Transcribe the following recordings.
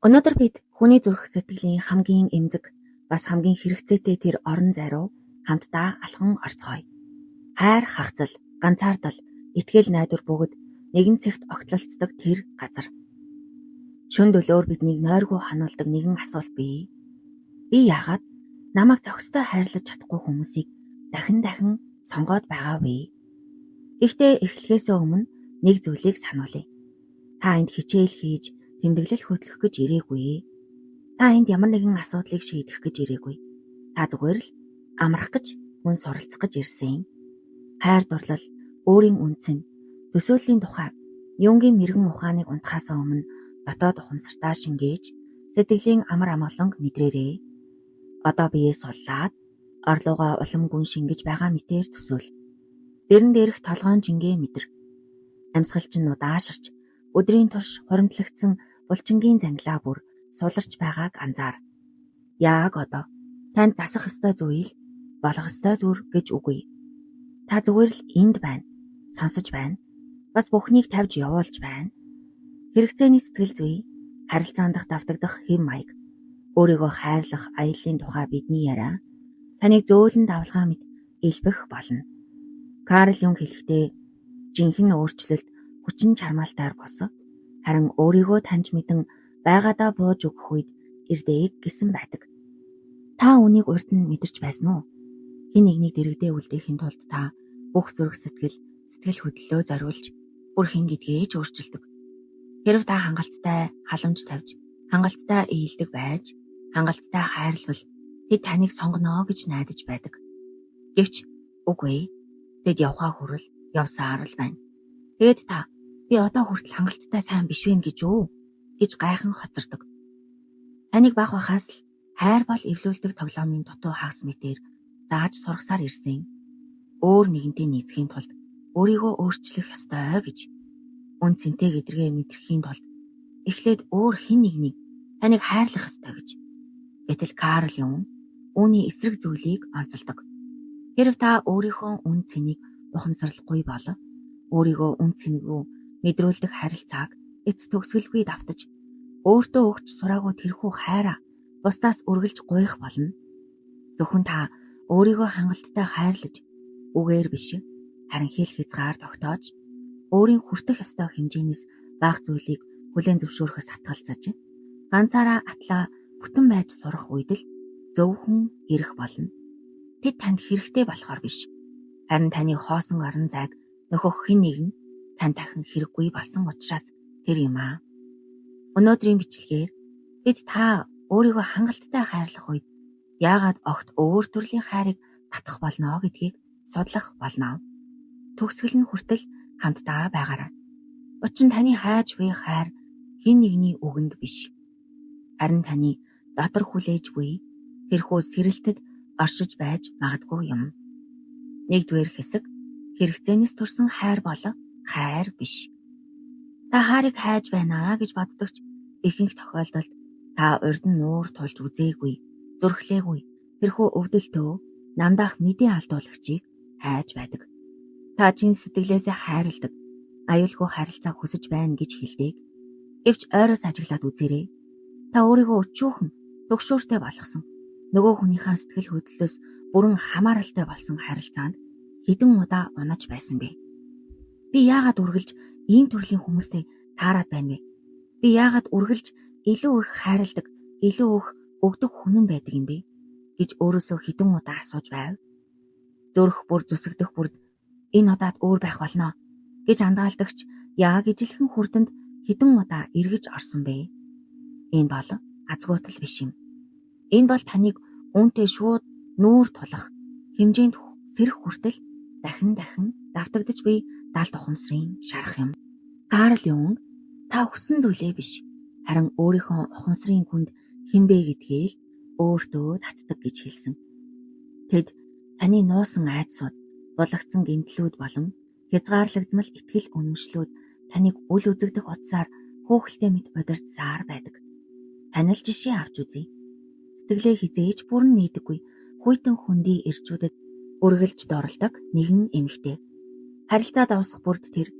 Өнөөдөр бид хүний зүрх сэтгэлийн хамгийн эмзэг бас хамгийн хэрэгцээтэй тэр орон зай руу хамтдаа алхан орцгоё. Хайр, хагцал, ганцаардал, итгэл найдвар бүгд нэгэн цэгт огтлолцдог тэр газар. Шүнд өглөөр биднийг нойргүй хануулдаг нэгэн асуулт бий. Би яагаад намайг зохистой хайрлаж чадахгүй хүмүүсийг дахин сонгоод байгаа вэ? Гэхдээ эхлэхээс өмнө нэг зүйлийг сануулъя. Та энд хичээл хийж тэмдэглэл хөтлөх гэж ирээгүй. Та энд ямар нэгэн асуудлыг шийдэх гэж ирээгүй. Та зүгээр л амрах гэж, мөн суралцах гэж ирсэн. Хайр дурлал, өөрийн үнцэн, төсөөллийн тухай, Юнгийн мэрэгэн ухааныг унтахаас өмнө дотоод ухамсартаа шингээж, сэтгэлийн амар амгаланг мэдрээрээ. Одоо биеэ суллаад, орлууга улам гүн шингэж байгаа мэтээр төсөөл. Дэрэн дээрх толгоон жингээ мэдэр. Амьсгалчин удаашарч, өдрийн турш хуримтлагдсан булчингийн зангилаа бүр суларч байгааг анзаар. Яг одоо танд засах ёстой зүйл, болох ёстой дүр гэж үгүй. Та зүгээр л энд байна, сонсож байна, бас бүхнийг тавьж явуулж байна. Хэрэгцээний сэтгэл зүй, харилцаанд давтагдах хэм маяг, өөрийгөө хайрлах аяллаа тухай бидний яриа, таныг зөөлөн давлгаа мэт элбэх болно. Карл Юнг хэлэхдээ жинхэнэ өөрчлөлт хүчин чармаалтаар босо, харин өөрийгөө таньж мэдэн байгаадаа бууж өгөх үед ирдэг гэсэн байдаг. Та үнийг урд нь мэдэрч байсан уу? Хин нэгнийг дэрэгдээ үлдээхийн тулд та бүх зүрх сэтгэл хөдлөлөө зориулж бүр хин гэдгээ ч өөрчилдөг. Хэрв та хангалттай халамж тавьж, хангалттай ээлдэг байж, хангалттай хайрлавал тэд таныг сонгоно гэж найдаж байдаг. Гэвч үгүй, тэд явхаа хүрэл явсаар л байна. Тэгэд та би одоо хүртэл хангалттай сайн биш вэ гэж гайхан хоцордог. Таныг баг бахаас л хайр бол эвлүүлдэг тоглоомын дутуу хагас мэтээр зааж сургасаар ирсэн. Өөр нэгэнтэй нийцхийн тулд өөрийгөө өөрчлөх ёстой гэж. Үн цэнтэй гэдгээ мэдрэхийн тулд эхлээд өөр хэн нэгнийг таныг хайрлах ёстой гэж. Гэтэл Карл Юнг үүний эсрэг зүйлийг онцолдог. Хэрв та өөрийнхөө үн цэнийг ухамсарлахгүй бол өөрийгөө үн цэнэгүй мэдрүүлдэг харилцааг эц төгсгөлгүй давтаж өөртөө өгч сураагүй тэрхүү хайраа бусдаас үргэлж гуйх болно. Зөвхөн та өөрийгөө хангалттай хайрлаж үгээр биш харин хэл хязгаар тогтоож өөрийн хүртэх ёстой хэмжээнээс бага зүйлийг хүлээн зөвшөөрөхөс татгалзаж ганцаараа атлаа бүтэн байж сурах үед л зөвхөн ирэх болно. Тэд танд хэрэгтэй болохоор биш. Харин таны хоосон орон зайг нөхөх хэн нэгэн тань дахин хэрэггүй болсон учраас тэр юм аа. Өнөөдрийн бичлэгээр бид та өөрийгөө хангалттай хайрлах үед яагаад огт өөр төрлийн хайрыг татах болно гэдгийг судлах болно. Төгсгөл нь хүртэл хамтдаа байгаарай. Учир нь таны хайж буй хайр хэн нэгний үгэнд биш. Харин таны дотор хүлээж буй тэрхүү сэрэлтэд оршиж байж магадгүй юм. Нэгдүгээр хэсэг хэрэгцээнээс төрсэн хайр бол хайр биш. Та хайрыг хайж байна гэж боддогч ихэнх тохиолдолд та урд нь нуур тулж үзээгүй, зүрхлээгүй тэрхүү өвдөлтөө намдаах мэдээ алдуулагчийг хайж байдаг. Та чин сэтгэлээсээ хайрладаг, аюулгүй харилцааг хүсэж байна гэж хэлдэг. Гэвч ойроос ажиглаад үзээрэй. Та өөрийгөө өчүүхэн төгшөөртэй болгосон, нөгөө хүнийхээ сэтгэл хөдлөлөөс бүрэн хамааралтай болсон харилцаанд хэдэн удаа унаж байсан бэ? Би яагаад үргэлж ийм төрлийн хүмүүстэй таарад байна вэ? Би яагаад үргэлж илүү их хайрладаг, илүү их өгдөг хүн нь байдаг юм бэ гэж өөрөөсөө хэдэн удаа асууж байв. Зүрх бүр зүсэгдэх бүрд энэ удаад өөр байх болно гэж андгаалдагч яг ижилхэн хүрдэнд хэдэн удаа эргэж орсон бэ? Энэ бол азгуутал биш юм. Энэ бол таныг үүнтэй шууд нүүр тулах хэмжээнд сэрэх хүртэл дахин давтагдж буй далд ухамсарын шарах юм. Карл Юнг та хүссэн зүйлээ биш, харин өөрийнхөө ухамсарын хүнд хинбэ гэдгээ л өөртөө татдаг гэж хэлсэн. Тэд таны нуусан айдсууд, булагдсан гэмтлүүд болон хязгаарлагдмал итгэл үнэмшлүүд таныг үл үзэгдэх утсаар хөөхөлтэй мэт удирдсаар байдаг. Танил жишээ авч үзье. Сэтгэлээ хизээж бүрэн нийдэггүй хүйтэн хүндий ирчүүдэд үргэлж доролдог нэгэн эмэгтэй. Харилцаа давсах бүрд тэр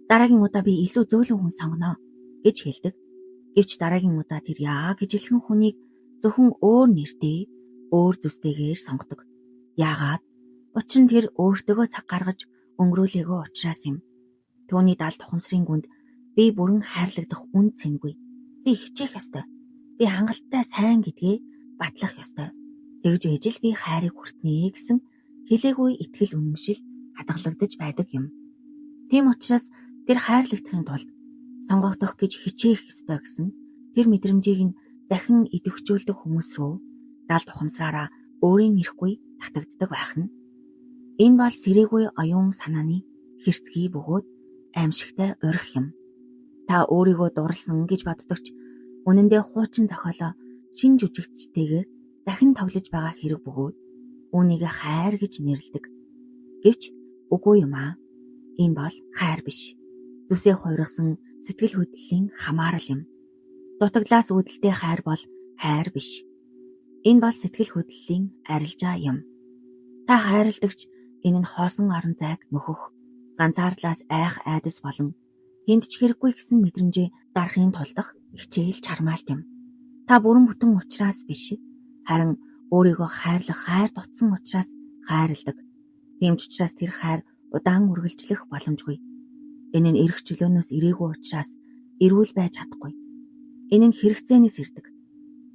дараагийн удаа би илүү зөөлөн хүн сонгоно гэж хэлдэг. Гэвч дараагийн удаа тэр яг ижилхэн хүнийг зөвхөн өөр нэртэй, өөр зүстэйгээр сонгодог. Яагаад? Учир нь тэр өөртөөгөө цаг гаргаж өнгөрүүлээгөө учраас юм. Түүний далд ухамсарын гүнд би бүрэн хайрлагдах үн цэнгүй. Би хичээх ёстой. Би хангалттай сайн гэдгээ батлах ёстой. Тэгж байж л би хайрыг хүртнэ гэсэн хэлээгүй итгэл үнэмшил хадгалагдаж байдаг юм. Тийм учраас тэр хайрлагтахын тулд сонгогдох гэж хичээх ёстой гэсэн тэр мэдрэмжийг нь дахин идэвхжүүлдэг хүмүүс рүү далд ухамсараараа өөрийн ирэхгүй татагддаг байх нь. Энэ бол сэрээгүй оюун санааны хэрцгий бөгөөд аимшигтай урих юм. Та өөрийгөө дурлсан гэж боддогч үнэн дээр хуучин зохиолоо шин жүжигчтэйгээр дахин тоглож байгаа хэрэг бөгөөд үүнийг хайр гэж нэрлэдэг. Гэвч үгүй юм аа. Энэ бол хайр биш. Зүсээ хуйргасан сэтгэл хөдлөлийн хамаарал юм. Дутагдлаас үүдэлтэй хайр бол хайр биш. Энэ бол сэтгэл хөдлөлийн арилжаа юм. Та хайрладагч энэ нь хоосон орон зайг нөхөх, ганцаардлаас айх айдас болон хэнд ч хэрэггүй гэсэн мэдрэмжээ дарахын тулдах хичээл чармаалт юм. Та бүрэн бүтэн учраас биш, харин өөрийгөө хайрлах хайр дутсан учраас хайрладаг. Тийм ч учраас тэр хайр удаан үргэлжлэх боломжгүй. Энэ нь эрх чөлөөнөөс ирээгүй учраас эрүүл байж чадахгүй. Энэ нь хэрэгцээнээс ирдэг.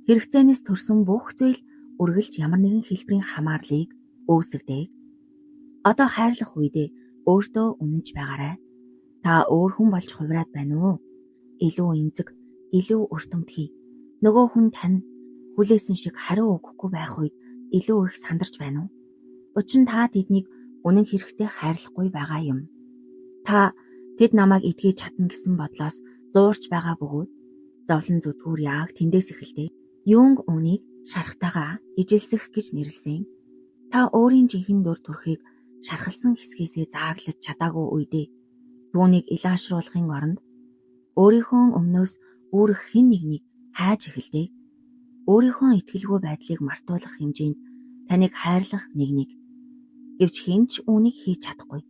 Хэрэгцээнээс төрсөн бүх зүйл үргэлж ямар нэгэн хэлбэрийн хамаарлыг үүсгэдэг. Одоо хайрлах үедээ өөртөө үнэнч байгаарай. Та өөр хүн болж хувраад байна уу? Илүү эмзэг, илүү өртөмтгий. Нөгөө хүн тань хүлээсэн шиг хариу өгөхгүй байх үед илүү их сандарч байна уу? Учир нь та тэднийг үнэн хэрэгтээ хайрлахгүй байгаа юм. Та тэд намайг эдгэж чадна гэсэн бодлоос зуурч байгаа бөгөөд зовлон зүтгүүр яг тэндээс эхэлдэг. Юнг үүнийг шархтайгаа ижилсэх гэж нэрлсэн. Та өөрийн жинхэнэ дур төрхийг шархалсан хэсгээсээ зааглаж чадаагүй үедээ түүнийг илаашруулахын оронд өөрийнхөө өмнөөс үүрэх хэн нэгнийг хайж эхэлдэг. Өөрийнхөө итгэлгүй байдлыг мартуулах хэмжээнд таныг хайрлах нэг. Гэвч хэн ч үүнийг хийж чадахгүй.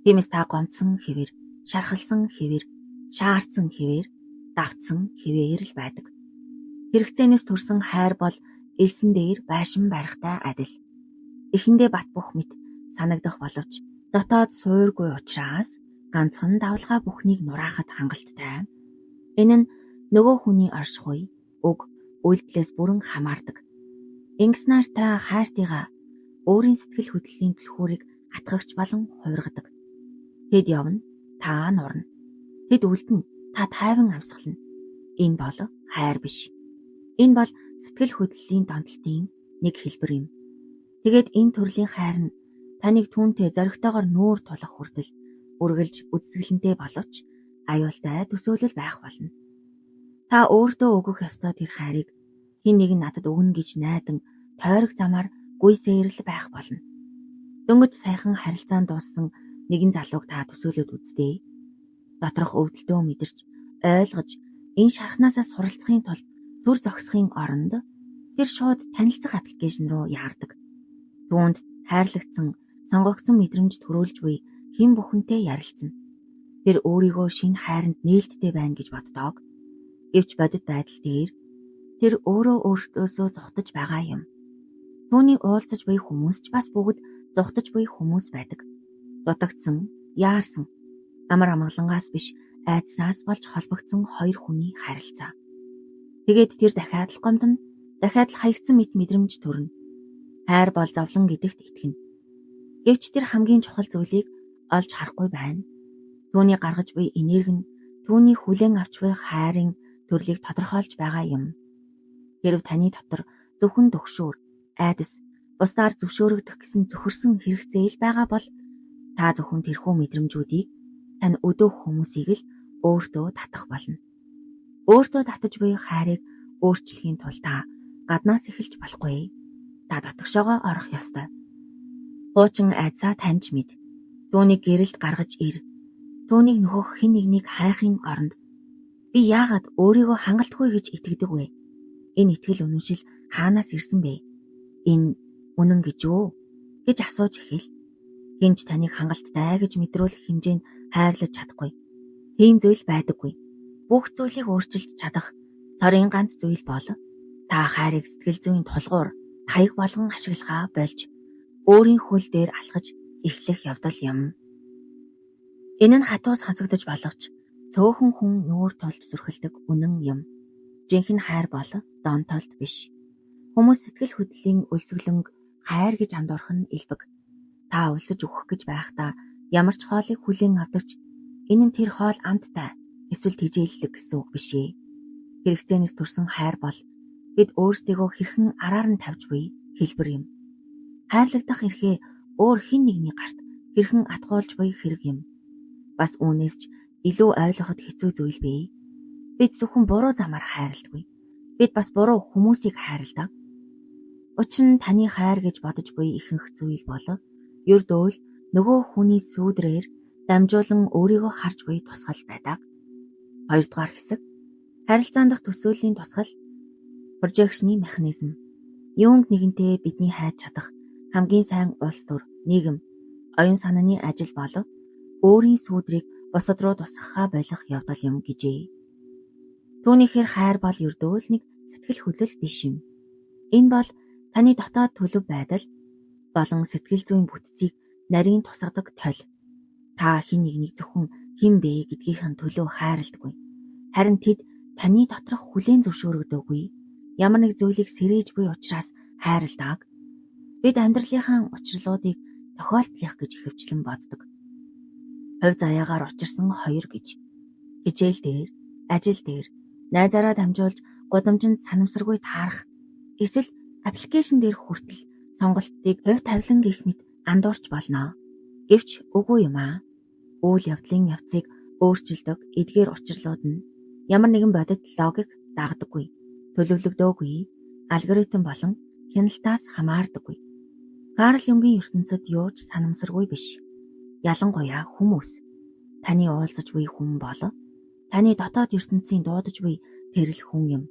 Тиймээс та гомдсон хэвээр, шархалсан хэвээр, шаардсан хэвээр, давтсан хэвээр л байдаг. Хэрэгцээнээс төрсэн хайр бол элсэн дээр байшин барихтай адил. Эхэндээ бат бөх мэт санагдах боловч дотоод суурьгүй учраас ганцхан давлгаа бүхнийг нураахад хангалттай. Энэ нь нөгөө хүний оршихуй, уг үйлдэлээс бүрэн хамаардаг. Ингэснээр та хайртайгаа өөрийн сэтгэл хөдлөлийн түлхүүрийг атгагч болон хувиргадаг. Тэд явна, та нурна. Тэд үлдэнэ, та тайван амьсгална. Энэ бол хайр биш. Энэ бол сэтгэл хөдлөлийн донтолтын нэг хэлбэр юм. Тэгээд энэ төрлийн хайр нь таныг түүнтэй зоригтойгоор нүүр тулах хүртэл үргэлж үзэсгэлэнтэй боловч аюултай төсөөлөл байх болно. Та өөртөө өгөх ёстой тэр хайрыг хэн нэг нь надад өгнө гэж найдан тойрог замаар гүйсээрл байх болно. Дөнгөж сайхан харилцаанд дууссан нэгэн залууг та төсөөлөд үзтээ. Доторх өвдөлтөө мэдэрч ойлгож энэ шархнаасаа суралцахын тулд төр зогсохын оронд тэр шууд танилцах аппликейшн руу яардаг. Түүнд хайрлагдсан, сонгогдсон мэдрэмж төрүүлж буй хэн бүхэнтэй ярилцсан. Тэр өөрийгөө шинэ хайранд нээлттэй байна гэж боддог. Гэвч бодит байдал дээр тэр өөрөө өөртөөсөө зугтаж байгаа юм. Түүний уулзаж буй хүмүүс ч бас бүгд зугтаж буй хүмүүс байдаг. Дутагдсан, яарсан, амар амгалангаас биш айдсаас болж холбогдсон хоёр хүний харилцаа. Тэгээд тэр дахиад л гомдно, дахиад л хаягдсан мэт мэдрэмж төрнө. Хайр бол зовлон гэдэгт итгэнэ. Гэвч тэр хамгийн чухал зүйлийг олж харахгүй байна. Түүний гаргаж буй энерги нь түүний хүлээн авч буй хайрын төрлийг тодорхойлж байгаа юм. Хэрв таны дотор зөвхөн төгшөөр, айдас, бусдаар зөвшөөрөгдөх гэсэн зөвхөрсөн хэрэгцээ л байгаа бол та зөвхөн тэрхүү мэдрэмжүүдийг тань өдөөх хүмүүсийг л өөртөө татах болно. Өөртөө татаж буй хайрыг өөрчлөхийн тулд та гаднаас эхэлж болохгүй. Та дотгошоогоо орох ёстой. Хуучин айдсаа таньж мэд. Түүнийг гэрэлд гаргаж ир. Түүнийг нөхөх хэн нэгнийг хайхын оронд би яагаад өөрийгөө хангалтгүй гэж итгэдэг вэ? Энэ итгэл үнэмшил хаанаас ирсэн бэ? Энэ үнэн гэж юу? гэж асууж эхэл. Хинч таныг хангалттай гэж мэдрүүлэх хэмжээнд хайрлаж чадахгүй. Тийм зүйл байдаггүй. бүх зүйлийг өөрчилж чадах цорын ганц зүйл бол та хайрыг сэтгэл зүйн тулгуур таяг болгон ашиглахаа болж өөрийн хөл дээр алхаж эхлэх явдал юм. Энэ нь хатуу сонсогдож болох ч цөөхөн хүн нүүр тулж зүрхэлдэг үнэн юм. Жинхэнэ хайр бол донтолт биш. Хүмүүс сэтгэл хөдлөлийн өлсгөлөнг хайр гэж андуурх нь элбэг. Та өлсөж өгөх гэж байхдаа ямар ч хоолыг хүлээн авдагч энэ нь тэр хоол амттай эсвэл тижээллэг гэсэн үг биш ээ. Хэрэгцээнээс төрсэн хайр бол бид өөрсдийгөө хэрхэн араар нь тавьж буй хэлбэр юм. Хайрлагдах эрхээ өөр хэн нэгний гарт хэрхэн атгуулж буй хэрэг юм. Бас үүнээс ч илүү ойлгоход хэцүү зүйл бий. Бид зөвхөн буруу замаар хайрладаггүй. Бид бас буруу хүмүүсийг хайрладаг. Учир нь таны хайр гэж бодож буй ихэнх зүйл бол ердөө л нөгөө хүний сүүдрээр дамжуулан өөрийгөө харж буй тусгал байдаг. Хоёрдугаар хэсэг харилцаан дахь төсөөллийн тусгал прожекшны механизм. Юунг нэгэнтэй бидний хайж чадах хамгийн сайн улс төр, нийгэм, оюун санааны ажил бол өөрийн сүүдрийг бусад руу тусгахаа болох явдал юм гэжээ. Түүнийхэр хайр бол ердөө л нэг сэтгэл хөдлөл биш юм. Энэ бол таны дотоод төлөв байдал болон сэтгэл зүйн бүтцийг нарийн тусгадаг тол. Та хэн нэгнийг зөвхөн хэн бэ гэдгийнхэн төлөө хайрладаггүй. Харин тэд таны доторх хүлээн зөвшөөрөгдөөгүй. Ямар нэг зүйлийг сэрээж буй учраас хайрладаг. Бид амьдралынхаа учрлуудыг тохиолдлих гэж ихэвчлэн боддог. Хувь заяагаар учирсан хоёр гэж. Хичээл дээр, ажил дээр, найзаараа дамжуулж гудамжинд санамсаргүй таарах, эсвэл аппликейшн дээр хүртэл сонголтыг хувь тавилан гэх мэт андуурч болно. Гэвч үгүй юм аа. Үйл явдлын явцыг өөрчилдөг эдгээр учрлууд нь ямар нэгэн бодит логик дагдаггүй, төлөвлөгдөөгүй, алгоритм болон хяналтаас хамаардаггүй. Карл Юнгийн ертөнцид юу ч санамсаргүй биш. Ялангуяа хүмүүс. Таны уулзаж буй хүн бол таны дотоод ертөнцийн дуудаж буй тэрл хүн юм.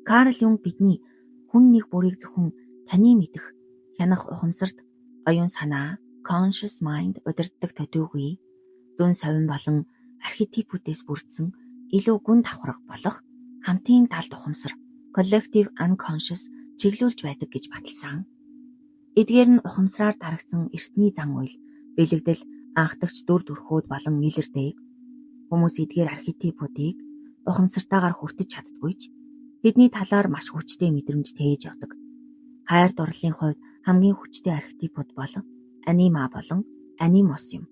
Карл Юнг бидний хүн нэг бүрийг зөвхөн таны мэдэх, хянах ухамсарт оюун санаа, conscious mind удирддаг төдийгүй зүүн совин болон архетипүүдээс бүрдсэн илүү гүн давхарга болох хамтын талд ухамсар, collective unconscious чиглүүлж байдаг гэж баталсан. Эдгээр нь ухамсараар дарагдсан эртний зан үйл, бэлэгдэл, анхдагч дүр төрхүүд болон илэрдэг. Хүмүүс эдгээр архетипүүдийг ухамсартаагаар хүртэж чаддаггүй ч тэдний талаар маш хүчтэй мэдрэмж тээж явдаг. Хайр дурлалын хувьд хамгийн хүчтэй архетипүүд бол анима болон анимус юм.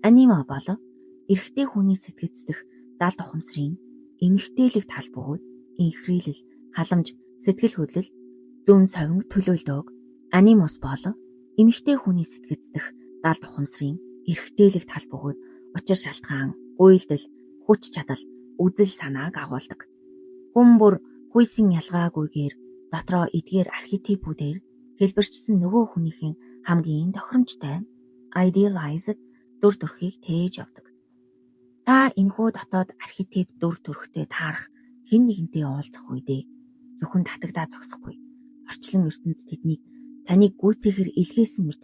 Анима бол эрэгтэй хүний сэтгэцдэх далд ухамсарын эмэгтэйлэг тал бөгөөд инхрийлэл, халамж, сэтгэл хөдлөл, зүүн совин төлөөлдөг. Анимус бол эмэгтэй хүний сэтгэцдэх далд ухамсарын эрэгтэйлэг тал бөгөөд учир шалтгаан, үйлдэл, хүч чадал, үзэл санааг агуулдаг. Хүн бүр хүйсийн ялгаагүйгээр дотроо эдгээр архетипүүдээр хэлбэрчсэн нөгөө хүнийхэн хамгийн тохиромжтой idealized дүр төрхийг тээж явдаг. Та энэхүү дотоод архетип дүр төрхтэй таарах хэн нэгэнтэй уулзах үедээ зөвхөн татагдаа зогсохгүй. Орчлон ертөнц тэднийг таныг гүйцэхээр илгээсэн мэт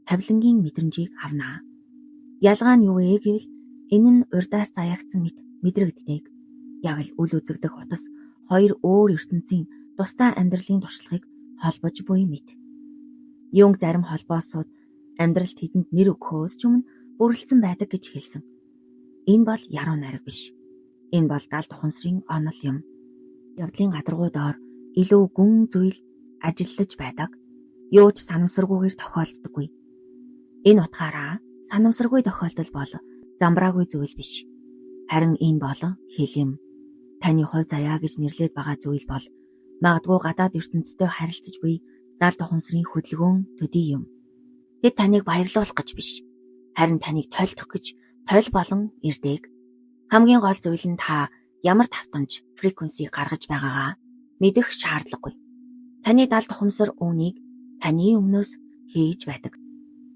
тавилангийн мэдрэмжийг авнаа. Ялгаа нь юу вэ гэвэл энэ нь урдаас заяагцсан мэт мэдрэгддэг. Яг л үл үзэгдэх утас хоёр өөр ертөнцийн тусдаа амьдралын туршлагыг холбож буй мэт. Юнг зарим холбоосууд амьдрал тэдэнд нэр өгөхөөс ч өмнө бүрэлдсэн байдаг гэж хэлсэн. Энэ бол яруу найраг биш. Энэ бол далд ухамсарын онол юм. Явдлын гадаргуудаар илүү гүн зүйл ажиллаж байдаг. Юу ч санамсаргүйгээр тохиолддоггүй. Энэ утгаараа санамсаргүй тохиолдол бол замбраагүй зүйл биш. Харин энэ бол хэл юм. Таны хувь заяа гэж нэрлээд байгаа зүйл бол магадгүй гадаад ертөнцтэй харилцаж буй далд ухамсарын хөдөлгөөн төдий юм. Тэд таныг баярлуулах гэж биш. Харин таныг тойлдох гэж тойл болон ирдэг. Хамгийн гол зүйл нь та ямар тавтамж, frequency гаргаж байгаагаа мэдэх шаардлагагүй. Таны далд ухамсар үүнийг таны өмнөөс хийж байдаг.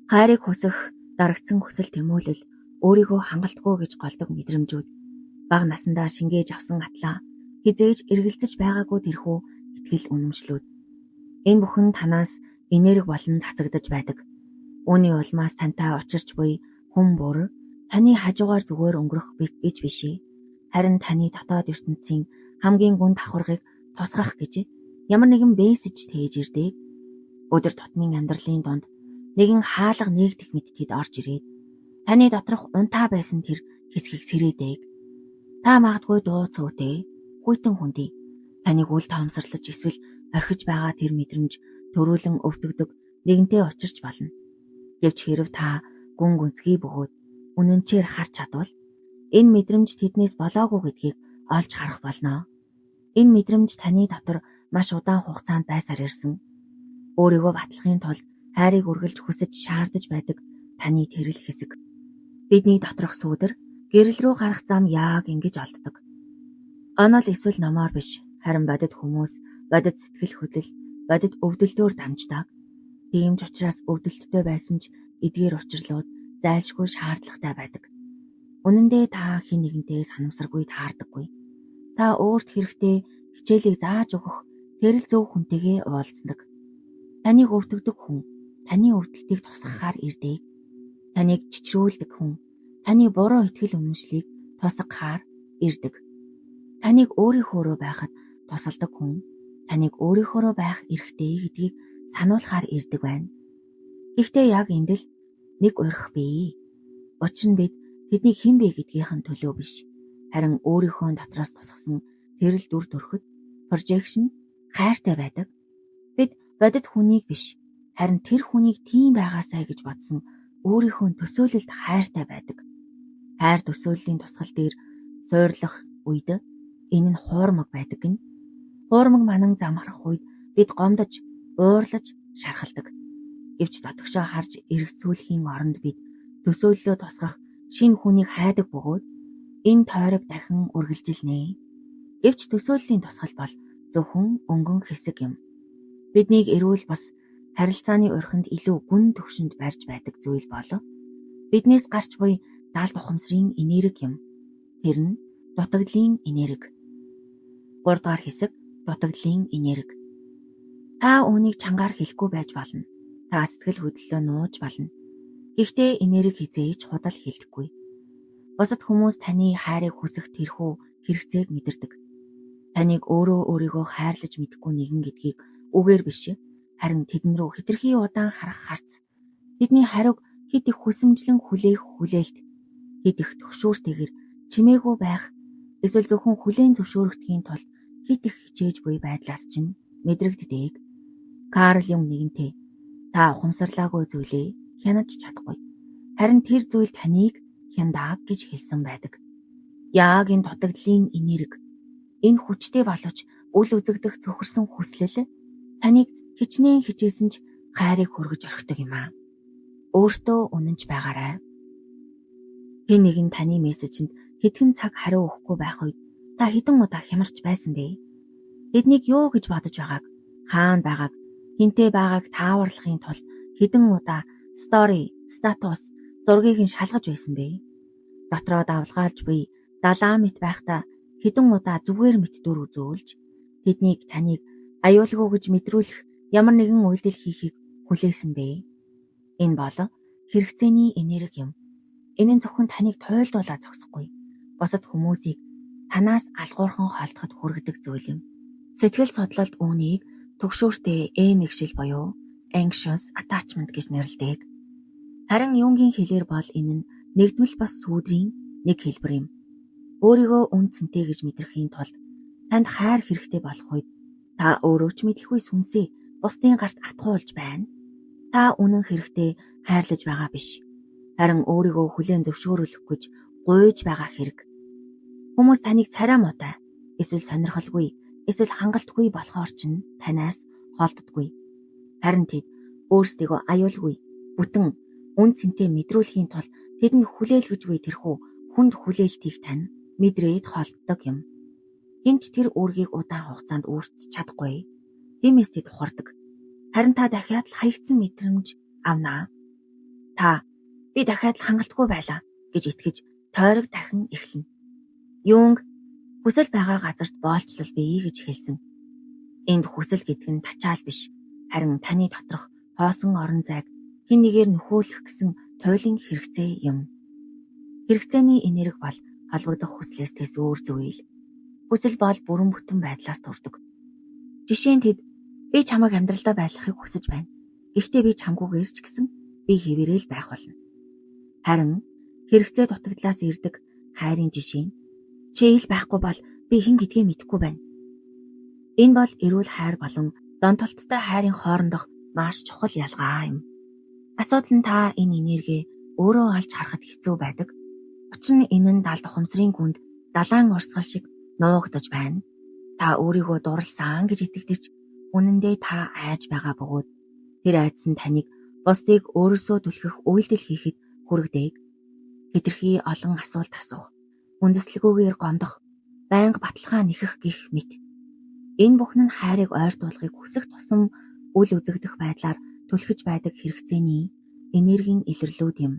Хайрыг хүсэх, дарагдсан хүсэл тэмүүлэл, өөрийгөө хангалтгүй гэж голдог мэдрэмжүүд, бага насандаа шингээж авсан атлаа, хизээж эргэлзэж байгаагүй тэрхүү итгэл үнэмшлүүд. Энэ бүхэн танаас энерги болон цацагдаж байдаг. Үүний улмаас тантай учирч буй хүн бүр таны хажуугаар зүгээр өнгөрөх гэж бишээ. Харин таны дотоод ертөнцийн хамгийн гүн давхаргыг тусгах гэж ямар нэгэн мессеж тээж ирдэг. Өдөр тутмын амьдралын донд нэгэн хаалга нээгдэх мэт тэд орж ирээд таны доторх унтаа байсан тэр хэсгийг сэрээдэг. Та магадгүй дуу цөөтэй, хүйтэн хүндий. Таныг үл таамсарлаж эсвэл орхиж байгаа тэр мэдрэмж төрүүлэн өвтгдөг нэгэнтэй учирч болно. Гэвч хэрв та гүн гүнзгий бөгөөд үнэнчээр харж чадвал энэ мэдрэмж тэднээс болоогүй гэдгийг олж харах болно. Энэ мэдрэмж таны дотор маш удаан хугацаанд байсаар ирсэн. Өөрийгөө батлахын тулд хайрыг үргэлж хүсэж шаардаж байдаг таны тэрэл хэсэг. Бидний доторх сүүдэр гэрэл рүү гарах зам яг ингэж олддог. Онол эсвэл номоор биш, харин бодит хүмүүс, бодит сэтгэл хөдлөл, бодит өвдөлтөөр дамждаг. Тийм ч учраас өвдөлттэй байсан ч эдгээр учирлууд зайлшгүй шаардлагатай байдаг. Үнэн дээр та хэн нэгэнтэй санамсаргүй таардаггүй. Та өөрт хэрэгтэй хичээлийг зааж өгөх тэрэл зөв хүнтэйгээ уулздаг. Таныг өвтгдөг хүн, таны өвдөлтийг тусгахаар ирдэг. Таныг чичрүүлдэг хүн, таны буруу итгэл үнэмшлийг тусгахаар ирдэг. Таныг өөрийнхөөрөө байхад тусалдаг хүн, таныг өөрийнхөөрөө байх эрхтэй гэдгийг сануулахаар ирдэг байна. Гэхдээ яг энд л нэг урих бий. Учир нь бид тэдний хэн бэ гэдгийнхэн төлөө биш, харин өөрийнхөө дотроос тусгасан тэрэл дүр төрхөд projection хайртай байдаг. Бид бодит хүнийг биш, харин тэр хүнийг тийм байгаасай гэж бодсон өөрийнхөө төсөөлөлд хайртай байдаг. Хайр төсөөллийн тусгал дээр суурлах үед энэ нь хуурмаг байдаг гин. Хуурмаг манан замхрах үед бид гомдож, уурлаж, шархалдаг. Гэвч дотгошоо харж эргэцүүлэхийн оронд бид төсөөллөө тусгах шинэ хүнийг хайдаг бөгөөд энэ тойрог дахин үргэлжилнэ. Гэвч төсөөллийн тусгал бол зөвхөн өнгөн хэсэг юм. Биднийг эрүүл бас харилцааны урхинд илүү гүн төвшөнд барьж байдаг зүйл болов биднээс гарч буй далд ухамсарын энерги юм. Тэр нь дутагдлын энерги. 3 дахь хэсэг дутагдлын энерги. Та үүнийг чангаар хэлэхгүй байж болно. Та сэтгэл хөдлөлөө нууж болно. Гэхдээ энерги хизээж худал хэлдэггүй. Бусад хүмүүс таны хайрыг хүсэх тэрхүү хэрэгцээг мэдэрдэг. Таныг өөрийгөө хайрлаж мэдэхгүй нэгэн гэдгийг үгээр биш, харин тэдэн рүү хэтэрхий удаан харах харц. Тэдний хариуг хэд их хүсэмжлэн хүлээх хүлээлт, хэд их төгшүүртэйгэр чимээгүй байх, эсвэл зөвхөн хүлээн зөвшөөрөгдөхийн тулд хэд их хичээж буй байдлаас чинь мэдрэгддэг. Карл Юнг нэгэнтээ та ухамсарлаагүй зүйлээ хянаж чадахгүй. Харин тэр зүйл таныг хяндаг гэж хэлсэн байдаг. Яг энэ дутагдлын энерги, энэ хүчтэй боловч үл үзэгдэх цөхөрсөн хүслэл таныг хичнээн хичээсэн ч хайрыг хүргэж орхидог юм аа. Өөртөө үнэнч байгаарай. Хэн нэгэн таны мессежинд хэдхэн цаг хариу өгөхгүй байх үед та хэдэн удаа хямарч байсан бэ? Тэднийг юу гэж бодож байгааг, хаана байгааг, хинтээ байгааг тааварлахын тулд хэдэн удаа стори, статус, зургийг нь шалгаж байсан бэ? Дотроо давлгаалж буй далаа мэт байхдаа хэдэн удаа зүгээр мэт дүр үзүүлж тэднийг таныг аюулгүй гэж мэдрүүлэх ямар нэгэн үйлдэл хийхийг хүлээсэн бэ? Энэ бол хэрэгцээний энерги юм. Энэ нь зөвхөн таныг туйлдуулаад зогсохгүй. Бусад хүмүүсийг танаас алгуурхан холдоход хүргэдэг зүйл юм. Сэтгэл судлалд үүнийг түгшүүртэй нэгшил буюу anxious attachment гэж нэрлэдэг. Харин Юнгийн хэлээр бол энэ нь нэгдмэл бас сүудрийн нэг хэлбэр юм. Өөрийгөө үн цэнтэй гэж мэдрэхийн тулд танд хайр хэрэгтэй болох үед та өөрөө ч мэдлгүй сүнсээ бусдын гарт атгуулж байна. Та үнэн хэрэгтээ хайрлаж байгаа биш. Харин өөрийгөө хүлээн зөвшөөрөх гэж гуйж байгаа хэрэг. Хүмүүс таныг царай муутай, эсвэл сонирхолгүй, эсвэл хангалтгүй болохоор ч танаас холддоггүй. Харин тэд өөрсдийгөө аюулгүй, бүтэн, үн цэнтэй мэдрүүлэхийн тулд тэдэнд хүлээлгэж буй тэрхүү хүнд хүлээлтийг тань мэдрээд холддог юм. Хинч тэр үүргийг удаан хугацаанд өөрчилж чадахгүй. Тиймээс тэд ухардаг. Харин та дахиад л хаягдсан мэдрэмж авнаа. Би дахиад л хангалтгүй байлаа гэж итгэж тойрог дахин эхлэнэ. Юнг хүсэл байгаа газарт боолчлол бий гэж хэлсэн. Энд хүсэл гэдэг нь тачаал биш, харин таны доторх хоосон орон зайг хэн нэгээр нөхөөлөх гэсэн туйлын хэрэгцээ юм. Хэрэгцээний энерги бол холбогдох хүслээс тэсвэр зүйл. Хүсэл бол бүрэн бүтэн байдлаас төрдөг. Жишээ нь тэд би чамайг амьдралдаа байлгахыг хүсэж байна. Гэхдээ би чамгүйгээр ч гэсэн би хэвээрэл байх болно. Харин хэрэгцээ дутагдлаас ирдэг хайрын жишээ нь чи ил байхгүй бол би хэн гэдгээ мэдэхгүй байна. Энэ бол эрүүл хайр болон донтолттой хайрын хоорондох маш чухал ялгаа юм. Асуудал нь та энэ энерги өөрөө олж харахад хэцүү байдаг. Учир нь энэ нь далд ухамсарын гүнд далайн урсгал шиг нуугдаж байна. Та өөрийгөө дурлсан гэж итгэдэж үнэн дээр та айж байгаа бөгөөд тэр айдас нь таныг бусдыг өөрөөсөө түлхэх үйлдэл хийхэд хүргэдэг. Хэтэрхий олон асуулт асуух, үндэслэгүйгээр гомдох, байнга баталгаа нэхэх гэх мэт. Энэ бүхэн нь хайрыг ойртуулахыг хүсэх тусам үл үзэгдэх байдлаар түлхэж байдаг хэрэгцээний энергийн илэрлүүд юм.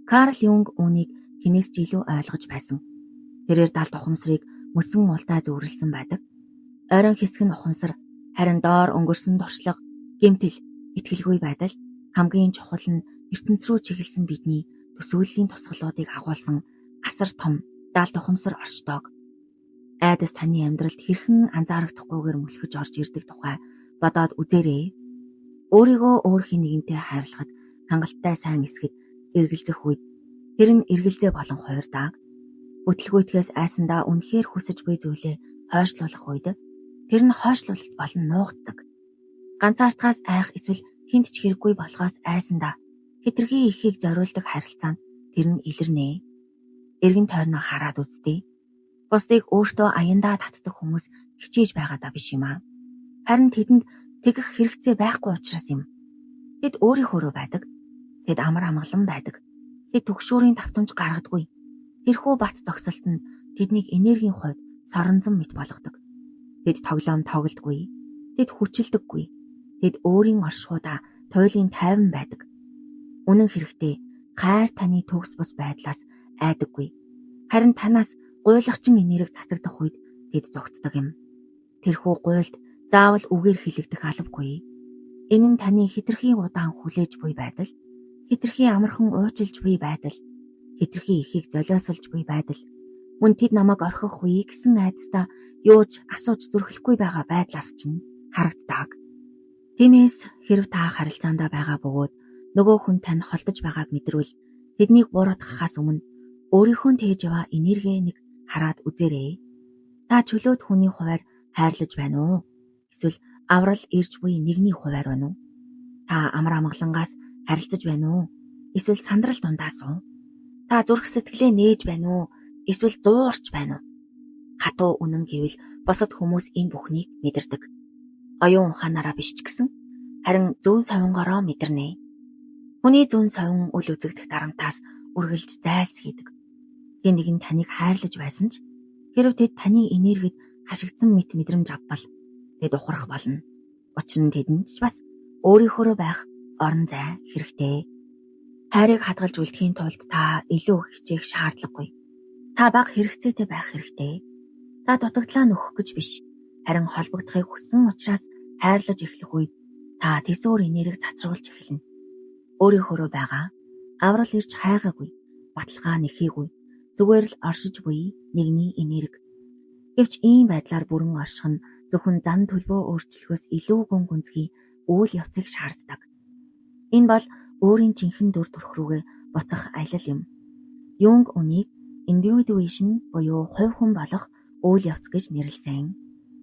Карл Юнг үүнийг хинээс ч илүү ойлгож байсан. Тэрээр далд ухамсарыг мөсөн ултай зөвөрлсөн байдаг. Ойрон хэсэг нь ухамсар, харин доор өнгөрсөн туршлага, гэмтэл, итгэлгүй байдал хамгийн чухал нь ертөнц рүү чиглэсэн бидний төсөөллийн тусгалуудыг агуулсан асар том далд ухамсар оршдог. Айдас таны амьдралд хэрхэн анзаарахдахгүйгээр мөлхөж орж ирдэг тухай бодоод үзээрэй. Өөрийгөө өөр хин нэгэнтэй хайрлахад хангалттай сайн эсгэд эргэлзэх үед тэр нь эргэлзээ болон хуурдаг. Бүтлгүйтгэс айсандаа үнэхээр хүсэж буй зүйлээ хойшлуулах үед тэр нь хойшлуулалт болон нуугддаг. Ганцаардхаас айх эсвэл хинт ч хэрэггүй болохоос айсандаа хэтэрхий ихийг зориулдаг харилцаанд тэр нь илэрнэ. Эргэн тойрноо хараад үзтээ. Бусдыг өөртөө аяндаа татдаг хүмүүс хичээж байгаадаа биш юм аа. Харин тэдэнд тэгэх хэрэгцээ байхгүй учраас юм. Тэд өөрийнхөөрөө байдаг. Тэд амар амгалан байдаг. Тэд түгшүүрийн давтамж гаргадаггүй. Тэрхүү бат зогсолт нь тэднийг энергийн хувьд соронзон мэт болгодог. Тэд тоглоом тоглодгүй. Тэд хүчилдэггүй. Тэд өөрийн оршихуудаа туйлын тайван байдаг. Үнэн хэрэгтээ хайр таны төгс бус байдлаас айдаггүй. Харин танаас гуйлагчин энерги цацагдах үед тэд зогтдог юм. Тэрхүү гуйлд заавал үгээр хэлэгдэх албагүй. Энэ нь таны хэтэрхий удаан хүлээж буй байдал, хэтэрхий амархан уучлж буй байдал, хэтэрхий ихийг золиосолж буй байдал, мөн тэд намайг орхих үе гэсэн айдастаа юуж асууж зүрхлэхгүй байгаа байдлаас чинь харагддаг. Тиймээс хэрв та харилцаандаа байгаа бөгөөд нөгөө хүн тань холдож байгааг мэдрвэл тэднийг буруутгахаас өмнө өөрийнхөө тээж яваа энерги нэг хараад үзээрэй. Та чөлөөт хүний хуваар хайрлаж байна уу? Эсвэл аврал ирж буй нэгний хуваар байна уу? Та амар амгалангаас харилцаж байна уу? Эсвэл сандрал дундаас уу? Та зүрх сэтгэлээ нээж байна уу? Эсвэл зуурч байна уу? Хатуу үнэн гэвэл босод хүмүүс энэ бүхнийг мэдэрдэг. Оюун ухаанаараа биш ч гэсэн харин зүүн совингороо мэдэрнэ. Хүний зүүн совин үл үзэгдэх дарамтаас үргэлж зайлс хийдэг. Хэн нэгэн таныг хайрлаж байсан ч хэрв тэд таны энергид хашигдсан мэт мэдрэмж авбал тэд ухрах болно. Учир нь тэдэнд ч бас өөрийнхөө байх орон зай хэрэгтэй. Хайрыг хадгалж үлдэхийн тулд та илүү их хичээх шаардлагагүй. Та бага хэрэгцээтэй байх хэрэгтэй. Та дутагдлаа нөхөх гэж биш. Харин холбогдохыг хүссэн учраас хайрлаж эхлэх үед та тэсвэр энерги цацруулж эхэлнэ. Өөрийнхөө байгаа аврал ирж хайгаагүй, баталгаа нэхээгүй, зүгээр л оршиж буй нэгний энерги. Гэвч ийм байдлаар бүрэн орших нь зөвхөн зан төлбөө өөрчлөхөөс илүү гүн гүнзгий үйл явцыг шаарддаг. Энэ бол өөрийн жинхэнэ дүр төрх рүүгээ буцах аялал юм. Юнг үнийг индивидуашн буюу хувь хүн болох үйл явц гэж нэрлэсэн.